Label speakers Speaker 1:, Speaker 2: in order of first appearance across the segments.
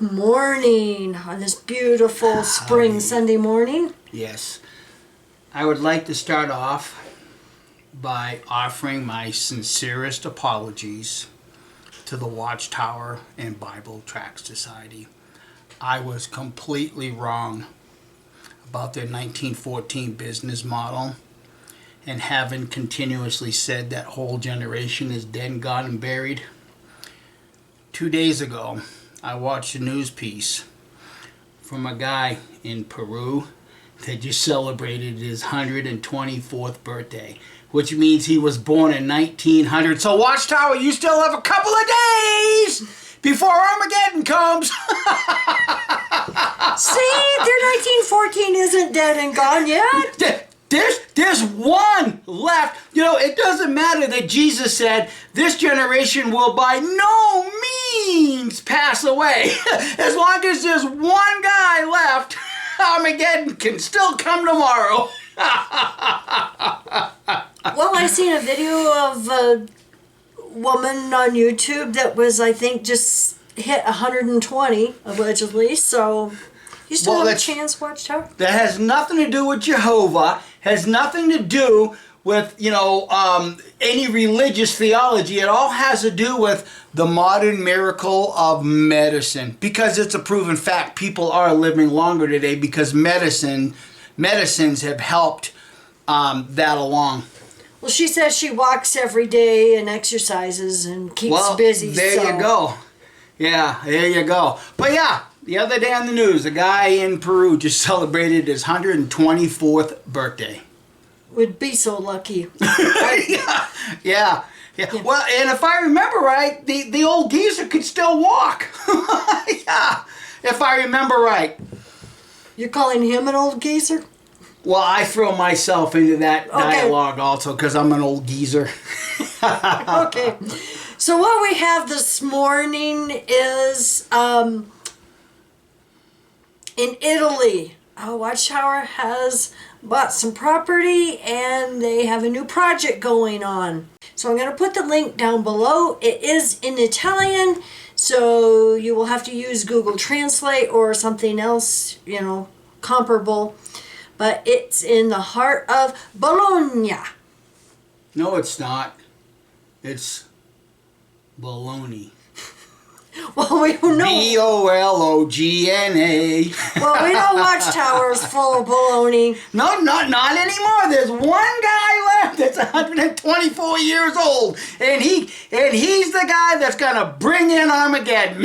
Speaker 1: Good morning on this beautiful spring Sunday morning.
Speaker 2: Yes. I would like to start off by offering my sincerest apologies to the Watchtower and Bible Tract Society. I was completely wrong about their 1914 business model, and having continuously said that whole generation is dead and gone and buried. 2 days ago, I watched a news piece from a guy in Peru that just celebrated his 124th birthday, which means he was born in 1900. So Watchtower, you still have a couple of days before Armageddon comes.
Speaker 1: See, their 1914 isn't dead and gone yet.
Speaker 2: There's one left. You know, it doesn't matter that Jesus said this generation will by no means pass away. As long as there's one guy left, Armageddon can still come tomorrow.
Speaker 1: Well, I seen a video of a woman on YouTube that was, I think, just hit 120, allegedly, so you still have a chance, Watchtower.
Speaker 2: That has nothing to do with Jehovah, has nothing to do with, any religious theology. It all has to do with the modern miracle of medicine, because it's a proven fact. People are living longer today because medicines have helped that along.
Speaker 1: Well, she says she walks every day and exercises and keeps busy.
Speaker 2: There you go. Yeah, there you go. But yeah, the other day on the news, a guy in Peru just celebrated his 124th birthday.
Speaker 1: Would be so lucky.
Speaker 2: Yeah. Well, and if I remember right, the old geezer could still walk. Yeah, if I remember right.
Speaker 1: You're calling him an old geezer?
Speaker 2: Well, I throw myself into that dialogue also because I'm an old geezer.
Speaker 1: Okay. So what we have this morning is in Italy. Watchtower has bought some property and they have a new project going on. So I'm going to put the link down below. It is in Italian, so you will have to use Google Translate or something else, comparable. But it's in the heart of Bologna.
Speaker 2: No, it's not. It's baloney.
Speaker 1: Well, we don't know.
Speaker 2: B-O-L-O-G-N-A.
Speaker 1: Well, we know Watchtower is full of baloney.
Speaker 2: No, not anymore. There's one guy left that's 124 years old, and he's the guy that's gonna bring in Armageddon.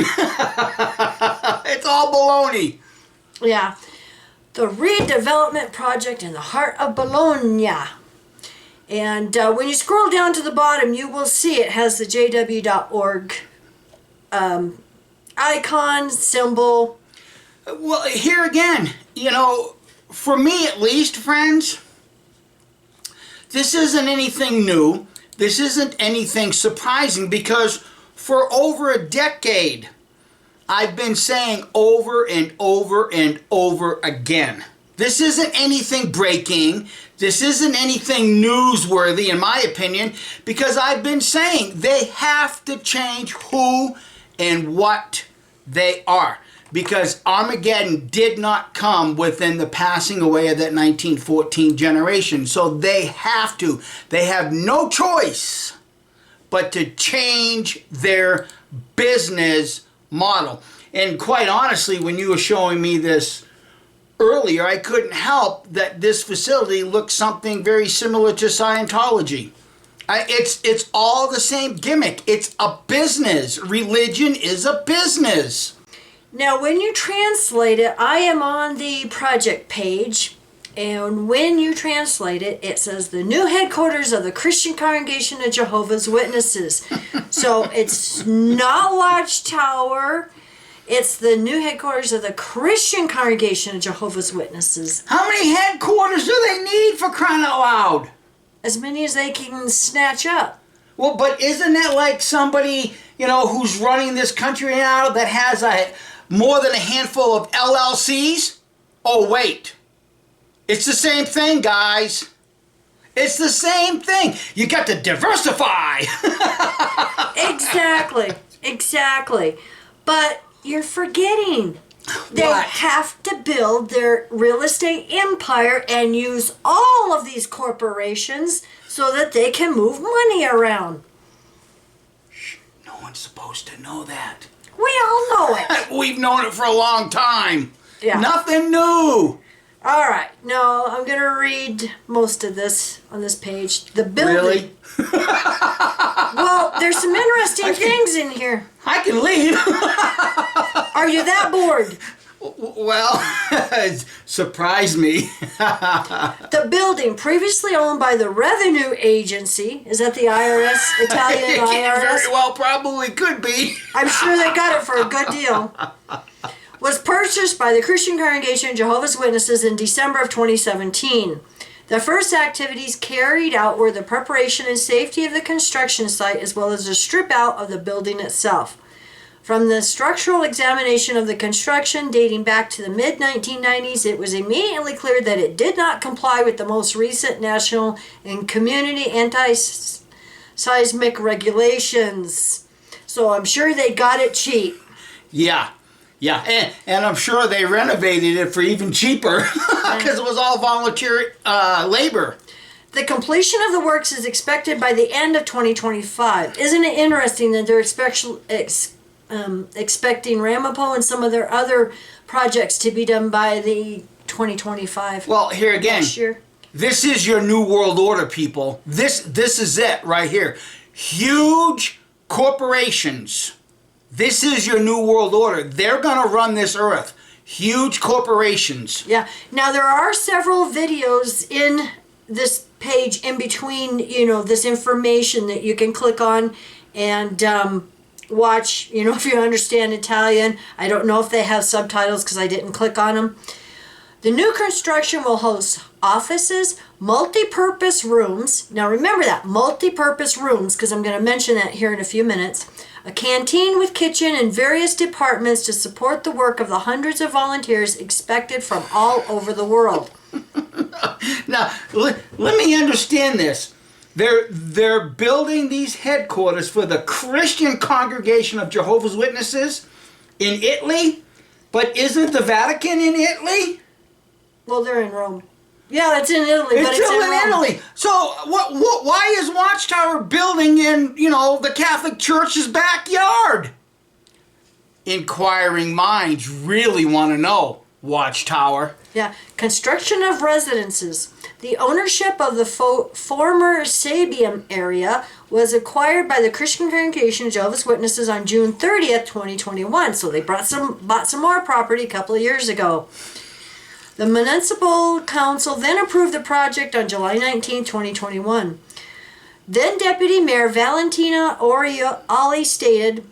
Speaker 2: It's all baloney.
Speaker 1: Yeah. The redevelopment project in the heart of Bologna. And when you scroll down to the bottom, you will see it has the jw.org icon, symbol.
Speaker 2: Well, here again, for me at least, friends, this isn't anything new. This isn't anything surprising, because for over a decade, I've been saying over and over and over again, this isn't anything breaking. This isn't anything newsworthy, in my opinion, because I've been saying they have to change who and what they are. Because Armageddon did not come within the passing away of that 1914 generation. So they have to. They have no choice but to change their business model. And quite honestly, when you were showing me this earlier, I couldn't help that this facility looks something very similar to Scientology. It's all the same gimmick. It's a business. Religion is a business.
Speaker 1: Now, when you translate it, I am on the project page, and when you translate it, it says the new headquarters of the Christian Congregation of Jehovah's Witnesses. So it's not Watchtower. It's the new headquarters of the Christian Congregation of Jehovah's Witnesses.
Speaker 2: How many headquarters do they need, for crying out loud?
Speaker 1: As many as they can snatch up.
Speaker 2: Well, but isn't that like somebody, who's running this country now that has more than a handful of LLCs? Oh, wait. It's the same thing, guys. It's the same thing. You got to diversify.
Speaker 1: Exactly. But you're forgetting. They
Speaker 2: What?
Speaker 1: have to build their real estate empire and use all of these corporations so that they can move money around.
Speaker 2: No one's supposed to know that.
Speaker 1: We all know it.
Speaker 2: We've known it for a long time.
Speaker 1: Yeah.
Speaker 2: Nothing new.
Speaker 1: All right. No, I'm going to read most of this on this page. The building.
Speaker 2: Really?
Speaker 1: Well, there's some interesting things in here.
Speaker 2: I can leave.
Speaker 1: Are you that bored?
Speaker 2: Well, surprise me.
Speaker 1: The building, previously owned by the Revenue Agency, is that the IRS, Italian
Speaker 2: It
Speaker 1: IRS?
Speaker 2: very well probably could be.
Speaker 1: I'm sure they got it for a good deal. Was purchased by the Christian Congregation of Jehovah's Witnesses in December of 2017. The first activities carried out were the preparation and safety of the construction site as well as the strip out of the building itself. From the structural examination of the construction dating back to the mid-1990s, it was immediately clear that it did not comply with the most recent national and community anti-seismic regulations. So I'm sure they got it cheap.
Speaker 2: Yeah. And I'm sure they renovated it for even cheaper because it was all volunteer labor.
Speaker 1: The completion of the works is expected by the end of 2025. Isn't it interesting that they're expecting Ramapo and some of their other projects to be done by the 2025?
Speaker 2: Well, here again,
Speaker 1: Next year.
Speaker 2: this is your new world order, people. This is it right here. Huge corporations. This is your new world order. They're going to run this earth. Huge corporations.
Speaker 1: Yeah. Now there are several videos in this page in between, this information that you can click on and watch, if you understand Italian. I don't know if they have subtitles because I didn't click on them. The new construction will host offices, multi-purpose rooms. Now remember that, multi-purpose rooms, because I'm going to mention that here in a few minutes. A canteen with kitchen and various departments to support the work of the hundreds of volunteers expected from all over the world.
Speaker 2: Now, let me understand this. They're building these headquarters for the Christian Congregation of Jehovah's Witnesses in Italy, but isn't the Vatican in Italy?
Speaker 1: Well, they're in Rome. Yeah, it's in Italy, but
Speaker 2: It's
Speaker 1: it's
Speaker 2: still
Speaker 1: in
Speaker 2: in
Speaker 1: Rome.
Speaker 2: Italy. So why is Watchtower building in, the Catholic Church's backyard? Inquiring minds really want to know, Watchtower.
Speaker 1: Yeah, construction of residences. The ownership of the former Sabium area was acquired by the Christian Congregation of Jehovah's Witnesses on June 30th, 2021. So they bought some more property a couple of years ago. The Municipal Council then approved the project on July 19, 2021. Then Deputy Mayor Valentina Orioli stated,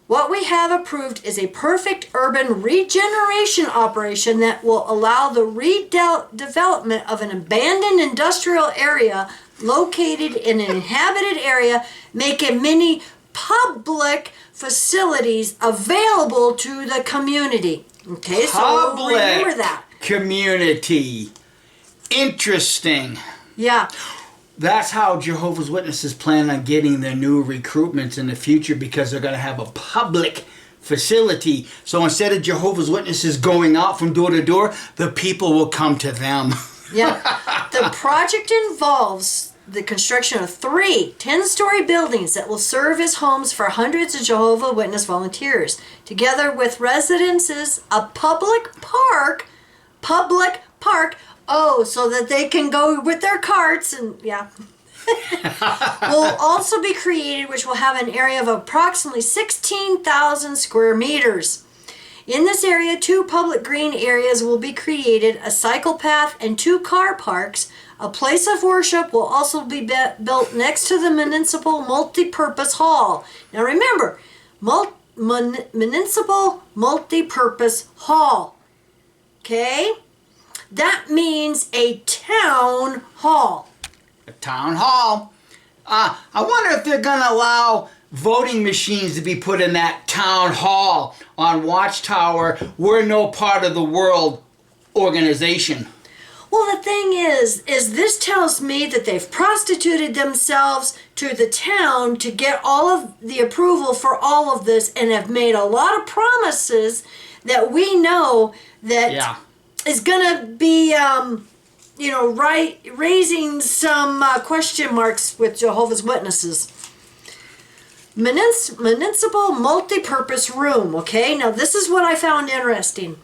Speaker 1: "What we have approved is a perfect urban regeneration operation that will allow the redevelopment of an abandoned industrial area located in an inhabited area, making many public facilities available to the community." Okay, so remember that.
Speaker 2: Community. Interesting.
Speaker 1: Yeah.
Speaker 2: That's how Jehovah's Witnesses plan on getting their new recruitments in the future, because they're going to have a public facility. So instead of Jehovah's Witnesses going out from door to door, the people will come to them.
Speaker 1: Yeah. The project involves the construction of 3 10-story buildings that will serve as homes for hundreds of Jehovah's Witness volunteers, together with residences, a public park, so that they can go with their carts and, yeah. Will also be created, which will have an area of approximately 16,000 square meters. In this area, 2 public green areas will be created, a cycle path and 2 car parks. A place of worship will also be built next to the municipal multi-purpose hall. Now remember, municipal multi-purpose hall. Okay? That means a town hall.
Speaker 2: A town hall. I wonder if they're going to allow voting machines to be put in that town hall on Watchtower. We're no part of the world organization.
Speaker 1: Well, the thing is this tells me that they've prostituted themselves to the town to get all of the approval for all of this, and have made a lot of promises that we know that is going to be, raising some question marks with Jehovah's Witnesses. Municipal multi-purpose room. Okay, now this is what I found interesting.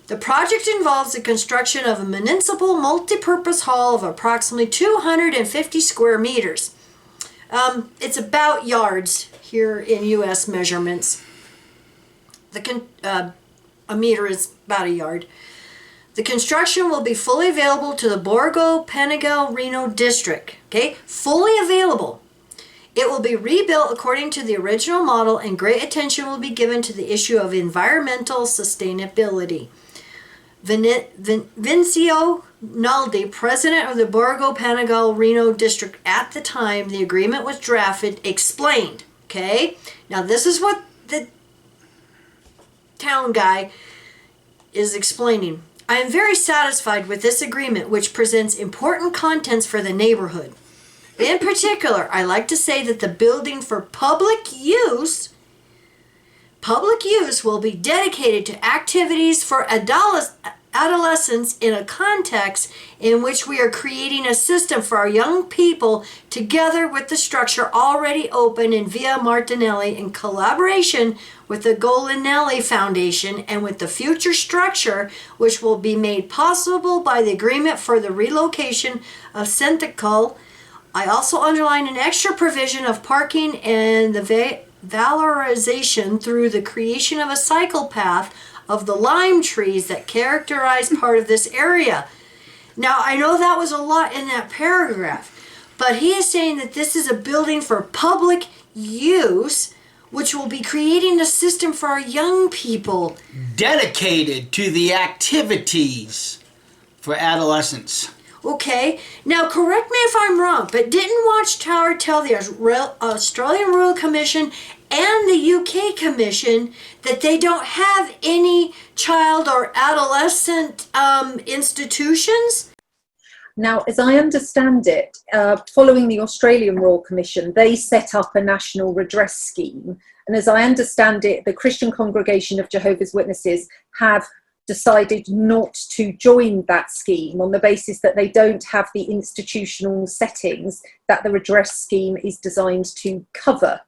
Speaker 1: The project involves the construction of a municipal multi-purpose hall of approximately 250 square meters. It's about yards here in U.S. measurements. A meter is about a yard. The construction will be fully available to the Borgo Panigale Reno district. Okay, fully available. It will be rebuilt according to the original model, and great attention will be given to the issue of environmental sustainability. Vincio Naldi, president of the Borgo Panigale Reno district at the time the agreement was drafted, explained. Okay, now this is what the town guy is explaining. I am very satisfied with this agreement, which presents important contents for the neighborhood. In particular, I like to say that the building for public use will be dedicated to activities for adolescents in a context in which we are creating a system for our young people, together with the structure already open in Via Martinelli in collaboration with the Golinelli Foundation, and with the future structure which will be made possible by the agreement for the relocation of Centical. I also underline an extra provision of parking and the valorization through the creation of a cycle path of the lime trees that characterize part of this area. Now, I know that was a lot in that paragraph, but he is saying that this is a building for public use, which will be creating a system for our young people.
Speaker 2: Dedicated to the activities for adolescents.
Speaker 1: Okay, now correct me if I'm wrong, but didn't Watchtower tell the Australian Royal Commission and the UK Commission that they don't have any child or adolescent institutions?
Speaker 3: Now, as I understand it, following the Australian Royal Commission, they set up a national redress scheme. And as I understand it, the Christian Congregation of Jehovah's Witnesses have decided not to join that scheme on the basis that they don't have the institutional settings that the redress scheme is designed to cover.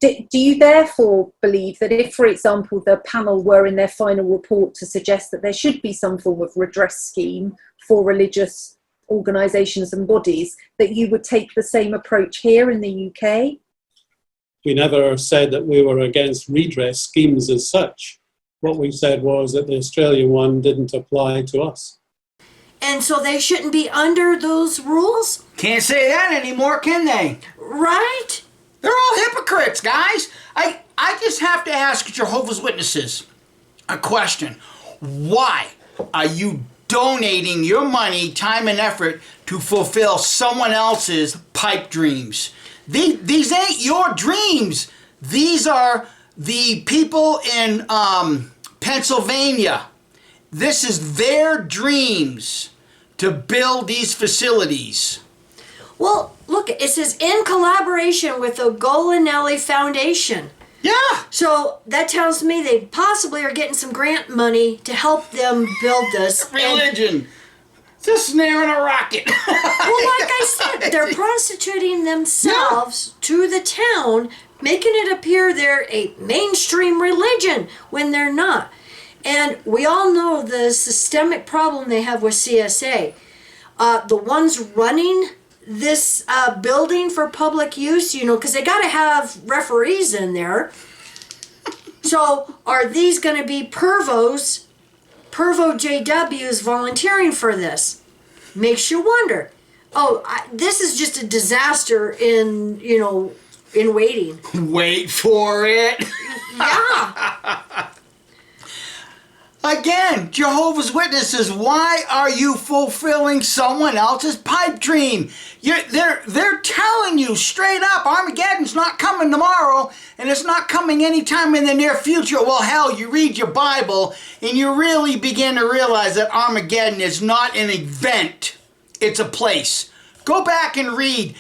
Speaker 3: Do you therefore believe that if, for example, the panel were in their final report to suggest that there should be some form of redress scheme for religious organisations and bodies, that you would take the same approach here in the UK?
Speaker 4: We never said that we were against redress schemes as such. What we said was that the Australian one didn't apply to us.
Speaker 1: And so they shouldn't be under those rules?
Speaker 2: Can't say that anymore, can they?
Speaker 1: Right?
Speaker 2: They're all hypocrites, guys. I just have to ask Jehovah's Witnesses a question. Why are you donating your money, time, and effort to fulfill someone else's pipe dreams? These ain't your dreams. These are the people in Pennsylvania. This is their dreams to build these facilities.
Speaker 1: Well, look, it says in collaboration with the Golinelli Foundation.
Speaker 2: Yeah.
Speaker 1: So that tells me they possibly are getting some grant money to help them build this.
Speaker 2: Religion. It's a snare in a rocket.
Speaker 1: Well, like I said, they're prostituting themselves to the town, making it appear they're a mainstream religion when they're not. And we all know the systemic problem they have with CSA. The ones running this building for public use, because they got to have referees in there. So are these going to be Pervo JWs volunteering for this? Makes you wonder. This is just a disaster in waiting.
Speaker 2: Wait for it.
Speaker 1: Yeah.
Speaker 2: Again, Jehovah's Witnesses, why are you fulfilling someone else's pipe dream? They're telling you straight up, Armageddon's not coming tomorrow, and it's not coming anytime in the near future. Well, hell, you read your Bible, and you really begin to realize that Armageddon is not an event. It's a place. Go back and read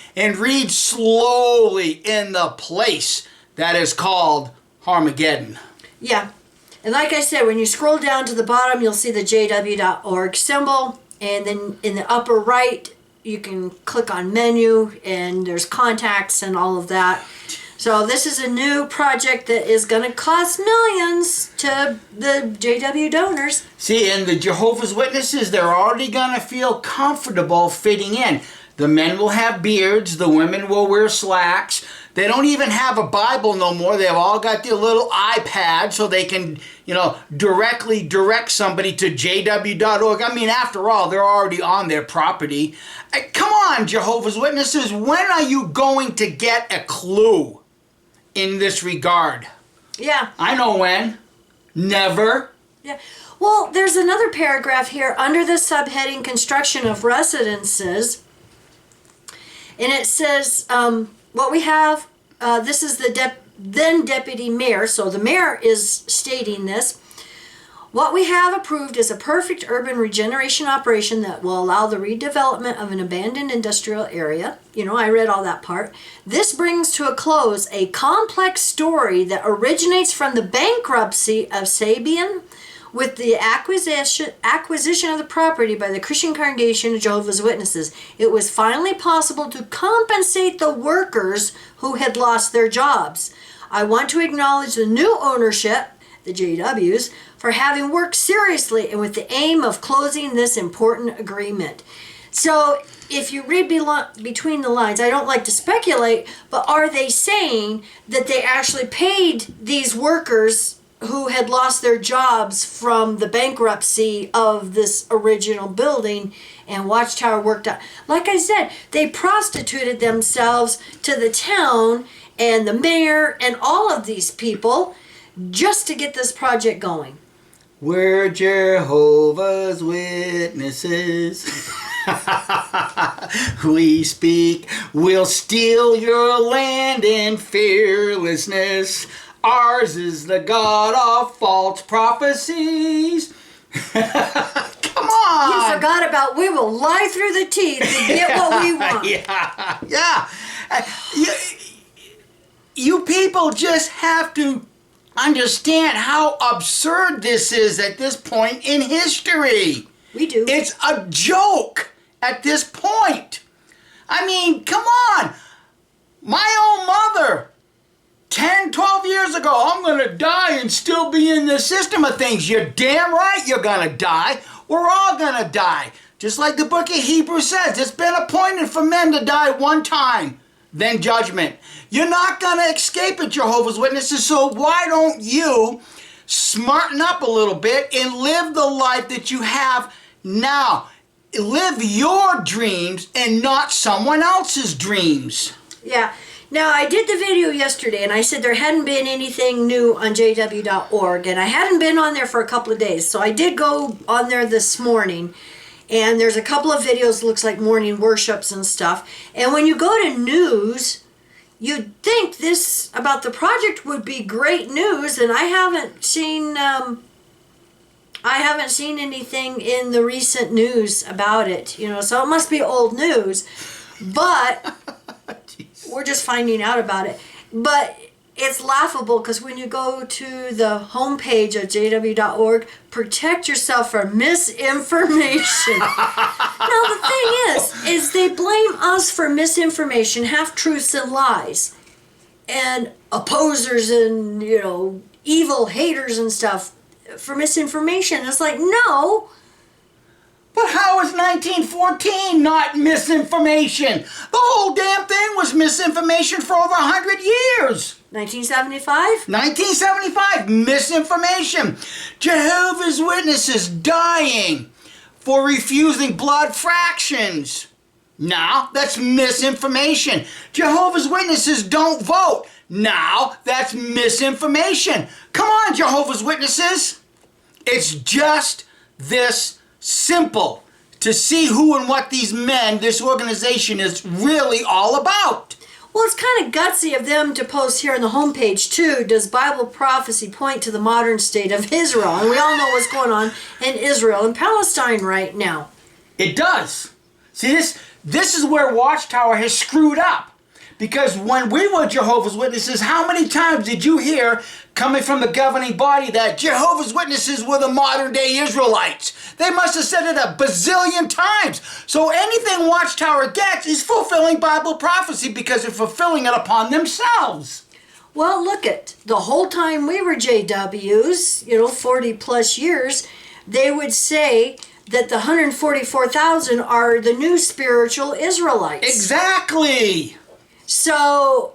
Speaker 2: slowly in the place that is called Armageddon.
Speaker 1: Yeah. And like I said, when you scroll down to the bottom, you'll see the jw.org symbol. And then in the upper right, you can click on menu and there's contacts and all of that. So this is a new project that is going to cost millions to the JW donors.
Speaker 2: See, and the Jehovah's Witnesses, they're already going to feel comfortable fitting in. The men will have beards. The women will wear slacks. They don't even have a Bible no more. They've all got their little iPad so they can, directly direct somebody to jw.org. I mean, after all, they're already on their property. Come on, Jehovah's Witnesses. When are you going to get a clue in this regard?
Speaker 1: Yeah.
Speaker 2: I know when. Never.
Speaker 1: Yeah. Well, there's another paragraph here under the subheading construction of residences. And it says, what we have, this is the then deputy mayor, so the mayor is stating this. What we have approved is a perfect urban regeneration operation that will allow the redevelopment of an abandoned industrial area. I read all that part. This brings to a close a complex story that originates from the bankruptcy of Sabian with the acquisition of the property by the Christian Congregation of Jehovah's Witnesses. It was finally possible to compensate the workers who had lost their jobs. I want to acknowledge the new ownership, the JWs, for having worked seriously and with the aim of closing this important agreement. So if you read between the lines, I don't like to speculate, but are they saying that they actually paid these workers who had lost their jobs from the bankruptcy of this original building and Watchtower worked out? Like I said, they prostituted themselves to the town and the mayor and all of these people just to get this project going.
Speaker 2: We're Jehovah's Witnesses. We speak, we'll steal your land in fearlessness. Ours is the God of false prophecies. Come on.
Speaker 1: You forgot about we will lie through the teeth to get what we want.
Speaker 2: Yeah. You people just have to understand how absurd this is at this point in history.
Speaker 1: We do.
Speaker 2: It's a joke at this point. I mean, come on. My own mother, 10, 12 years ago, I'm going to die and still be in the system of things. You're damn right you're going to die. We're all going to die. Just like the book of Hebrews says, it's been appointed for men to die one time, then judgment. You're not going to escape it, Jehovah's Witnesses, so why don't you smarten up a little bit and live the life that you have now? Live your dreams and not someone else's dreams.
Speaker 1: Yeah. Now, I did the video yesterday, and I said there hadn't been anything new on jw.org, and I hadn't been on there for a couple of days, so I did go on there this morning, and there's a couple of videos, looks like morning worships and stuff, and when you go to news, you'd think this about the project would be great news, and I haven't seen anything in the recent news about it, so it must be old news, but we're just finding out about it. But it's laughable because when you go to the homepage of jw.org, protect yourself from misinformation. Now the thing is they blame us for misinformation, half-truths and lies, and opposers and, evil haters and stuff for misinformation. It's like, no.
Speaker 2: But how is 1914 not misinformation? The whole damn thing was misinformation for over 100 years.
Speaker 1: 1975?
Speaker 2: 1975, misinformation. Jehovah's Witnesses dying for refusing blood fractions. Now, that's misinformation. Jehovah's Witnesses don't vote. Now, that's misinformation. Come on, Jehovah's Witnesses. It's just this simple to see who and what these men, this organization is really all about.
Speaker 1: Well, it's kind of gutsy of them to post here on the homepage, too. Does Bible prophecy point to the modern state of Israel? And we all know what's going on in Israel and Palestine right now.
Speaker 2: It does. See, This is where Watchtower has screwed up. Because when we were Jehovah's Witnesses, how many times did you hear coming from the governing body that Jehovah's Witnesses were the modern day Israelites? They must have said it a bazillion times. So anything Watchtower gets is fulfilling Bible prophecy because they're fulfilling it upon themselves.
Speaker 1: Well, look at the whole time we were JWs, 40 plus years, they would say that the 144,000 are the new spiritual Israelites.
Speaker 2: Exactly.
Speaker 1: So,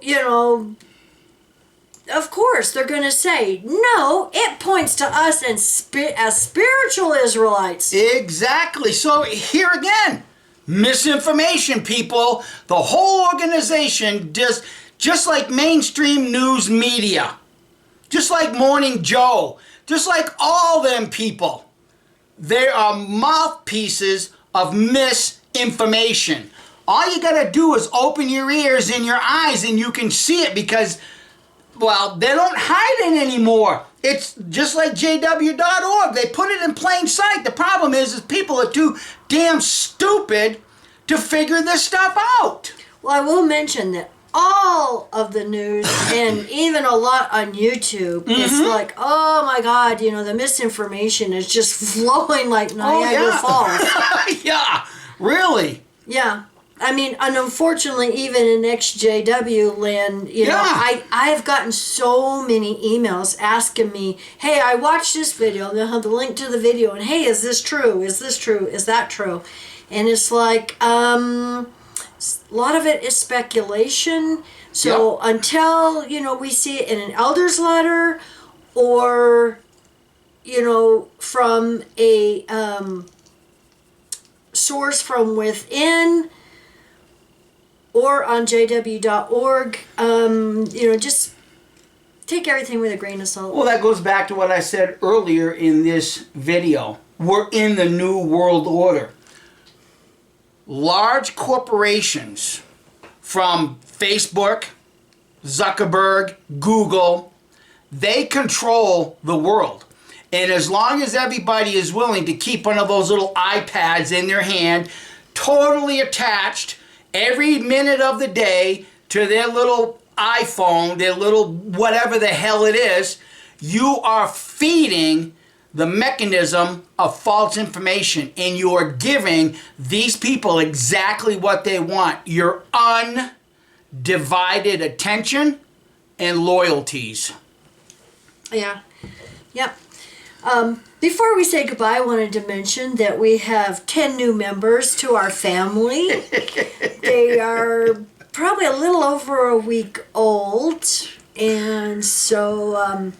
Speaker 1: of course, they're going to say, no, it points to us as spiritual Israelites.
Speaker 2: Exactly. So here again, misinformation, people. The whole organization, just like mainstream news media, just like Morning Joe, just like all them people, they are mouthpieces of misinformation. All you got to do is open your ears and your eyes and you can see it because, well, they don't hide it anymore. It's just like jw.org. They put it in plain sight. The problem is people are too damn stupid to figure this stuff out.
Speaker 1: Well, I will mention that all of the news and even a lot on YouTube, it's like, oh my God, the misinformation is just flowing like Niagara Falls.
Speaker 2: Yeah, really.
Speaker 1: Yeah. I mean, and unfortunately, even in XJW land, I've gotten so many emails asking me, hey, I watched this video, and they'll have the link to the video, and hey, is this true? Is this true? Is that true? And it's like, a lot of it is speculation. So until, we see it in an elder's letter or, from a source from within, or on jw.org, just take everything with a grain of salt.
Speaker 2: Well, that goes back to what I said earlier in this video. We're in the new world order. Large corporations from Facebook, Zuckerberg, Google, they control the world. And as long as everybody is willing to keep one of those little iPads in their hand, totally attached, every minute of the day to their little iPhone, their little whatever the hell it is, you are feeding the mechanism of false information and you are giving these people exactly what they want, your undivided attention and loyalties.
Speaker 1: Yeah. Yep. Before we say goodbye, I wanted to mention that we have 10 new members to our family. They are probably a little over a week old. And so,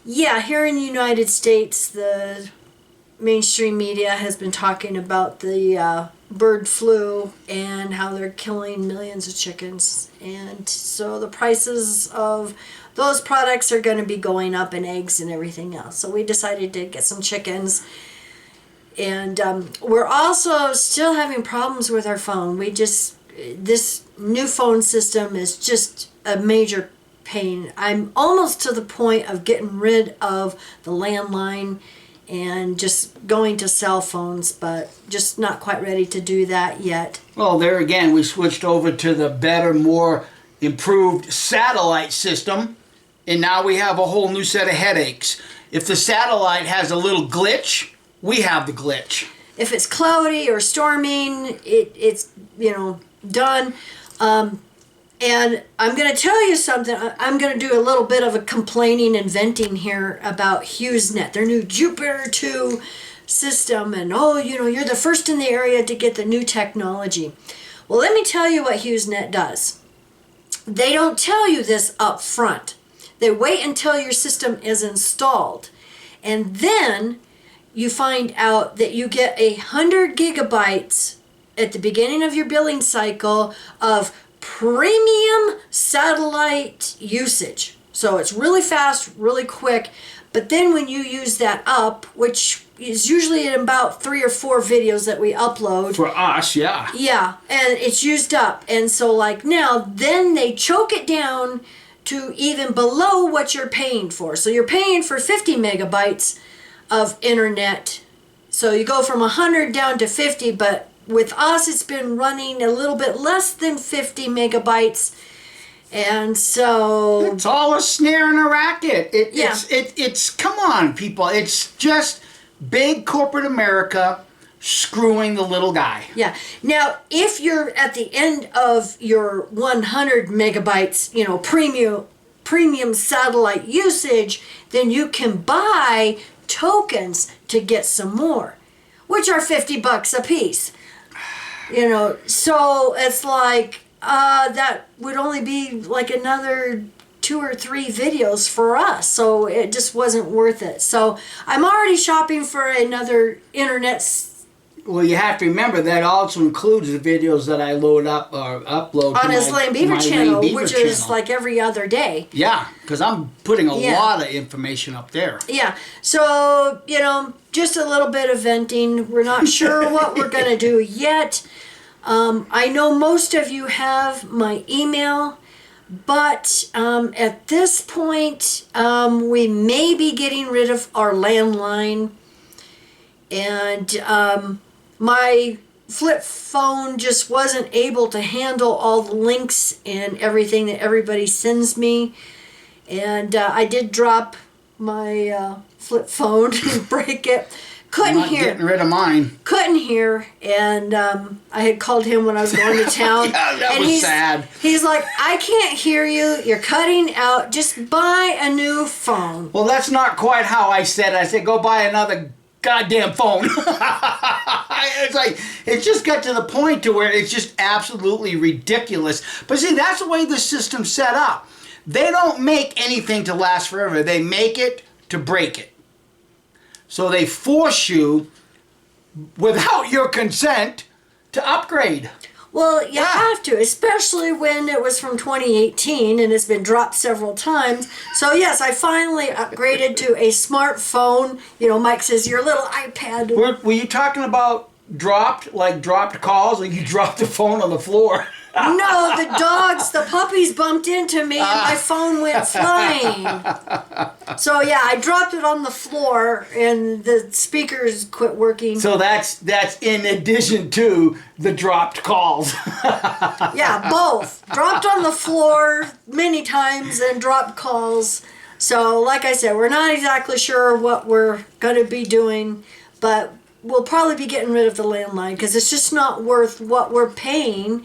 Speaker 1: here in the United States, the mainstream media has been talking about the bird flu and how they're killing millions of chickens. And so the prices of those products are going to be going up, and eggs and everything else. So we decided to get some chickens. And we're also still having problems with our phone. This new phone system is just a major pain. I'm almost to the point of getting rid of the landline and just going to cell phones, but just not quite ready to do that yet.
Speaker 2: Well, there again, we switched over to the better, more improved satellite system. And now we have a whole new set of headaches. If the satellite has a little glitch, we have the glitch.
Speaker 1: If it's cloudy or storming, it's done. And I'm going to tell you something. I'm going to do a little bit of a complaining and venting here about HughesNet, their new Jupiter 2 system. And, you're the first in the area to get the new technology. Well, let me tell you what HughesNet does. They don't tell you this up front. They wait until your system is installed. And then you find out that you get 100 gigabytes at the beginning of your billing cycle of premium satellite usage. So it's really fast, really quick. But then when you use that up, which is usually in about 3 or 4 videos that we upload.
Speaker 2: For us, yeah.
Speaker 1: Yeah, and it's used up. And so now, then they choke it down to even below what you're paying for. So you're paying for 50 megabytes of internet. So you go from 100 down to 50, but with us, it's been running a little bit less than 50 megabytes. And so
Speaker 2: It's all a snare and a racket.
Speaker 1: Yeah.
Speaker 2: It's come on, people. It's just big corporate America screwing the little guy.
Speaker 1: yeah. Now, if you're at the end of your 100 megabytes, premium satellite usage, then you can buy tokens to get some more, which are $50 a piece. So it's like that would only be like another 2 or 3 videos for us, so it just wasn't worth it. So I'm already shopping for another internet.
Speaker 2: Well, you have to remember that also includes the videos that I load up or upload
Speaker 1: On
Speaker 2: to
Speaker 1: his
Speaker 2: my,
Speaker 1: Lane Beaver
Speaker 2: my
Speaker 1: channel,
Speaker 2: Lane Beaver
Speaker 1: which is
Speaker 2: channel.
Speaker 1: like every other day.
Speaker 2: Yeah, because I'm putting a
Speaker 1: Yeah.
Speaker 2: lot of information up there.
Speaker 1: Yeah, so, just a little bit of venting. We're not sure what we're going to do yet. I know most of you have my email, but at this point, we may be getting rid of our landline. And my flip phone just wasn't able to handle all the links and everything that everybody sends me. And I did drop my flip phone and break it.
Speaker 2: I'm
Speaker 1: Couldn't
Speaker 2: not
Speaker 1: hear.
Speaker 2: getting rid of mine.
Speaker 1: Couldn't hear. And I had called him when I was going to town.
Speaker 2: Yeah, that
Speaker 1: and
Speaker 2: was
Speaker 1: he's,
Speaker 2: sad.
Speaker 1: He's like, I can't hear you. You're cutting out. Just buy a new phone.
Speaker 2: Well, that's not quite how I said it. I said, go buy another goddamn phone. It's like, it just got to the point to where it's just absolutely ridiculous. But see, that's the way the system's set up. They don't make anything to last forever. They make it to break it. So they force you, without your consent, to upgrade.
Speaker 1: Well, you have to, especially when it was from 2018 and it's been dropped several times. So yes, I finally upgraded to a smartphone. Mike says, your little iPad.
Speaker 2: Were you talking about dropped calls, like you dropped the phone on the floor?
Speaker 1: No, the puppies bumped into me and my phone went flying. So yeah, I dropped it on the floor and the speakers quit working.
Speaker 2: So that's in addition to the dropped calls.
Speaker 1: Yeah, both. Dropped on the floor many times and dropped calls. So like I said, we're not exactly sure what we're going to be doing, but we'll probably be getting rid of the landline because it's just not worth what we're paying.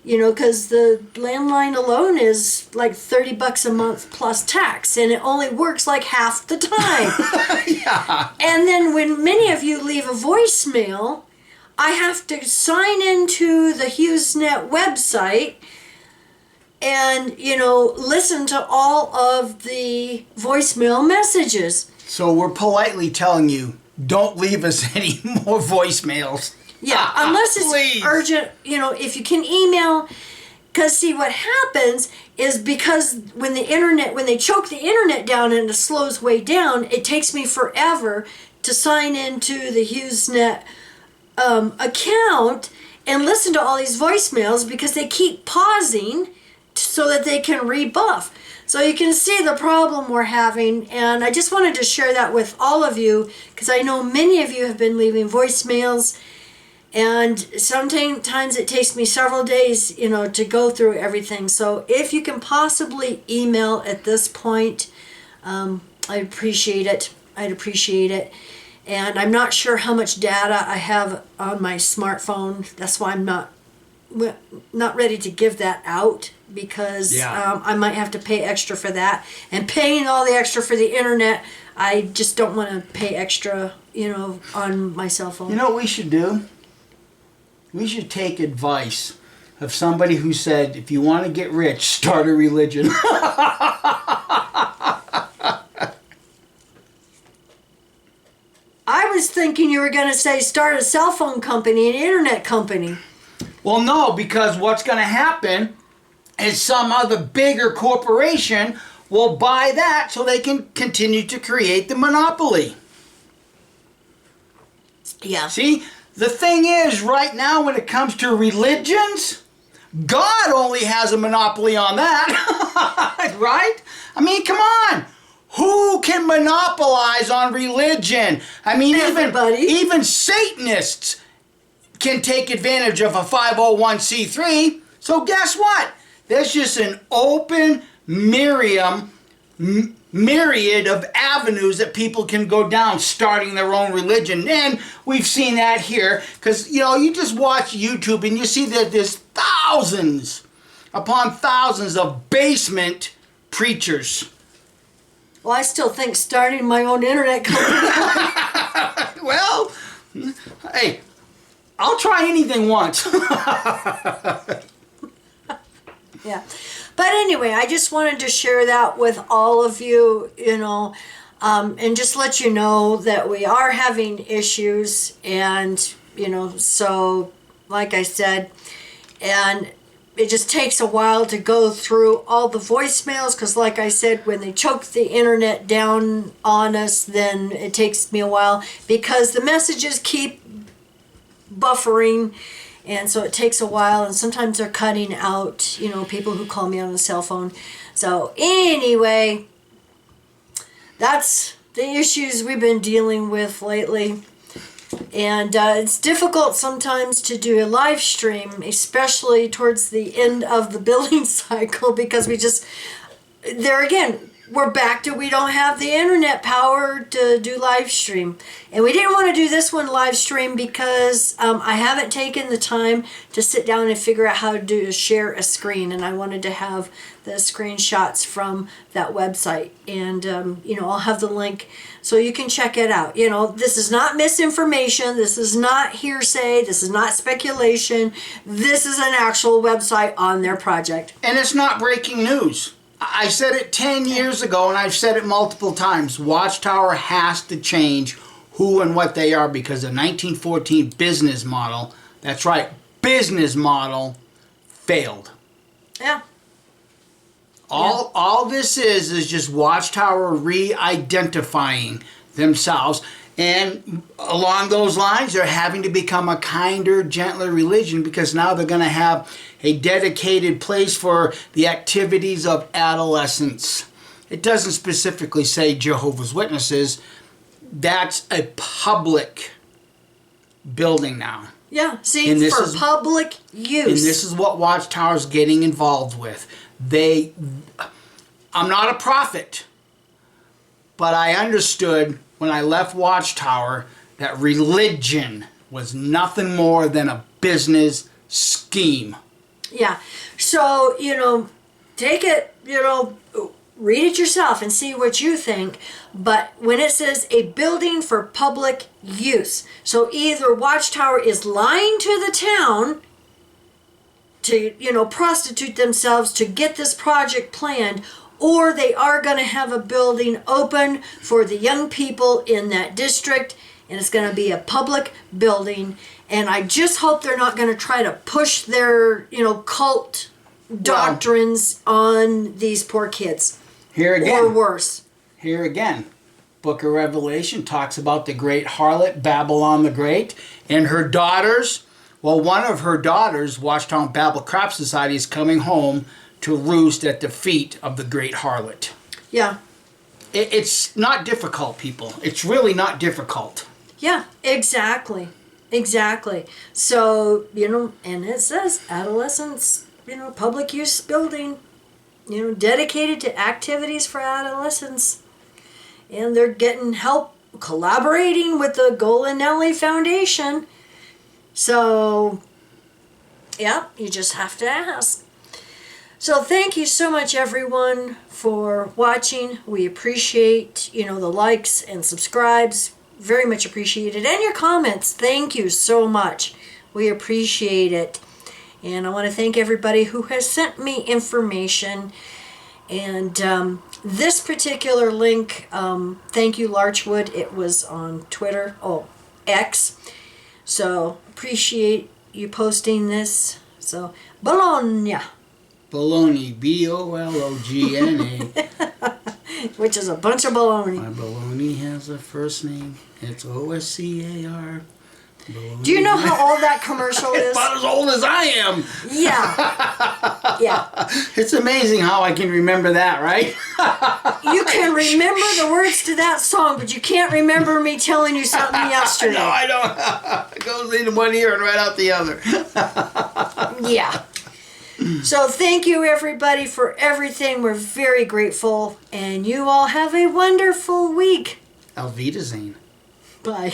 Speaker 1: Because the landline alone is like $30 a month plus tax, and it only works like half the time.
Speaker 2: Yeah.
Speaker 1: And then when many of you leave a voicemail, I have to sign into the HughesNet website and, listen to all of the voicemail messages.
Speaker 2: So we're politely telling you, don't leave us any more voicemails.
Speaker 1: Yeah, unless it's
Speaker 2: Please.
Speaker 1: urgent, if you can email. Because see, what happens is because when they choke the internet down and it slows way down, it takes me forever to sign into the HughesNet account and listen to all these voicemails because they keep pausing so that they can rebuff. So you can see the problem we're having, and I just wanted to share that with all of you because I know many of you have been leaving voicemails. And sometimes it takes me several days, to go through everything. So if you can possibly email at this point, I'd appreciate it. And I'm not sure how much data I have on my smartphone. That's why I'm not ready to give that out because I might have to pay extra for that. And paying all the extra for the internet, I just don't want to pay extra, on my cell phone.
Speaker 2: You know what we should do? We should take advice of somebody who said, if you want to get rich, start a religion.
Speaker 1: I was thinking you were going to say start a cell phone company, an internet company.
Speaker 2: Well, no, because what's going to happen is some other bigger corporation will buy that so they can continue to create the monopoly.
Speaker 1: Yeah.
Speaker 2: See, the thing is, right now when it comes to religions, God only has a monopoly on that, right? I mean, come on. Who can monopolize on religion? I mean,
Speaker 1: Everybody.
Speaker 2: even Satanists can take advantage of a 501c3. So guess what? There's just an open myriad of avenues that people can go down starting their own religion. And we've seen that here because, you just watch YouTube and you see that there's thousands upon thousands of basement preachers.
Speaker 1: Well, I still think starting my own internet company.
Speaker 2: Well, hey, I'll try anything once.
Speaker 1: Yeah. But anyway, I just wanted to share that with all of you, and just let you know that we are having issues. And, so like I said, and it just takes a while to go through all the voicemails because, like I said, when they choke the internet down on us, then it takes me a while because the messages keep buffering. And so it takes a while, and sometimes they're cutting out, people who call me on the cell phone. So anyway, that's the issues we've been dealing with lately. And it's difficult sometimes to do a live stream, especially towards the end of the billing cycle, because there again, we're back to we don't have the internet power to do live stream. And we didn't want to do this one live stream because I haven't taken the time to sit down and figure out how to share a screen. And I wanted to have the screenshots from that website. And, I'll have the link so you can check it out. This is not misinformation. This is not hearsay. This is not speculation. This is an actual website on their project.
Speaker 2: And it's not breaking news. I said it 10 years ago, and I've said it multiple times. Watchtower has to change who and what they are because the 1914 business model, that's right, business model, failed.
Speaker 1: Yeah.
Speaker 2: All this is just Watchtower re-identifying themselves. And along those lines, they're having to become a kinder, gentler religion because now they're going to have a dedicated place for the activities of adolescents. It doesn't specifically say Jehovah's Witnesses. That's a public building now.
Speaker 1: Yeah, see, for public use.
Speaker 2: And this is what Watchtower's getting involved with. I'm not a prophet, but I understood when I left Watchtower that religion was nothing more than a business scheme.
Speaker 1: Yeah. So, take it, read it yourself and see what you think. But when it says a building for public use, so either Watchtower is lying to the town to, prostitute themselves to get this project planned, or they are going to have a building open for the young people in that district, and it's going to be a public building. And I just hope they're not going to try to push their, cult doctrines on these poor kids.
Speaker 2: Here again.
Speaker 1: Or worse.
Speaker 2: Here again. Book of Revelation talks about the great harlot, Babylon the Great, and her daughters. Well, one of her daughters, Watchtower Bible Crop Society, is coming home to roost at the feet of the great harlot.
Speaker 1: Yeah.
Speaker 2: It's not difficult, people. It's really not difficult.
Speaker 1: Yeah, exactly. Exactly. So, and it says adolescents, public use building, dedicated to activities for adolescents. And they're getting help collaborating with the Golinelli Foundation. So, yeah, you just have to ask. So thank you so much, everyone, for watching. We appreciate, the likes and subscribes. Very much appreciated. And your comments. Thank you so much. We appreciate it. And I want to thank everybody who has sent me information. And this particular link, thank you, Larchwood. It was on Twitter. X. So appreciate you posting this. So, Bologna.
Speaker 2: Bologna, B-O-L-O-G-N-A.
Speaker 1: Which is a bunch of baloney.
Speaker 2: My baloney has a first name. It's O-S-C-A-R.
Speaker 1: Do you know how old that commercial is?
Speaker 2: About as old as I am.
Speaker 1: Yeah. Yeah.
Speaker 2: It's amazing how I can remember that, right?
Speaker 1: You can remember the words to that song, but you can't remember me telling you something yesterday.
Speaker 2: No, I don't. It goes in one ear and right out the other.
Speaker 1: Yeah. So thank you, everybody, for everything. We're very grateful. And you all have a wonderful week.
Speaker 2: Auf Wiedersehen.
Speaker 1: Bye.